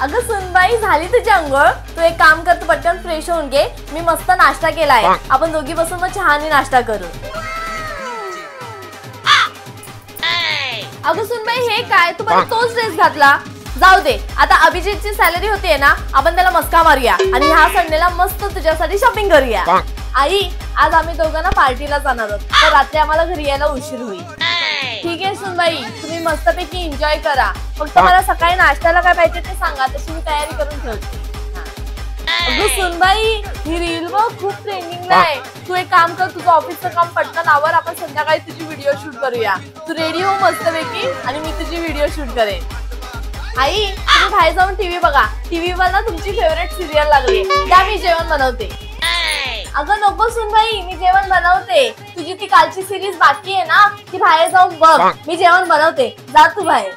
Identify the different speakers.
Speaker 1: अगं सुनबाई झाली तुझी अंघोळ? तू एक काम कर, तू पटकन फ्रेश होऊन घे. मी मस्त नाश्ता केलाय, आपण दोघी बसून मग चहाने नाश्ता करू. अगं सुनबाई हे काय, तू मला तोच ड्रेस घातला. जाऊ दे, आता अभिजितची सॅलरी होतीये ना, आपण त्याला मस्का मारूया आणि ह्या संडेला मस्त तुझ्यासाठी शॉपिंग करूया. आई, आज आम्ही दोघांना पार्टीला जाणार आहोत, तर रात्री आम्हाला घरी यायला उशीर होईल. ठीक आहे सुनबाई, तुम्ही मस्तपैकी एन्जॉय करा. फक्त मला सकाळी नाश्त्याला काय पाहिजे ते सांगा, तशी मी तयारी करून ठेवते. अगं सुनबाई, ही रील बघ खूप ट्रेंडिंगला आहे. तू एक काम कर, तुझं ऑफिसचं काम पटकन आवर, आपण संध्याकाळी तुझी व्हिडिओ शूट करूया. तू रेडी हो मस्तपैकी आणि मी तुझी व्हिडिओ शूट करेन. आई, तुम्ही बाहेर जाऊन टीव्ही बघा. टीव्हीवर ना तुमची फेवरेट सिरियल लागली, त्या मी जेवण बनवते. अगं नको सुनबाई, मी जेवण बनवते. तुझी ती कालची सिरीज बाकी आहे ना, ती बाहेर जाऊन बघ. मी जेवण बनवते, जा तू बाहेर.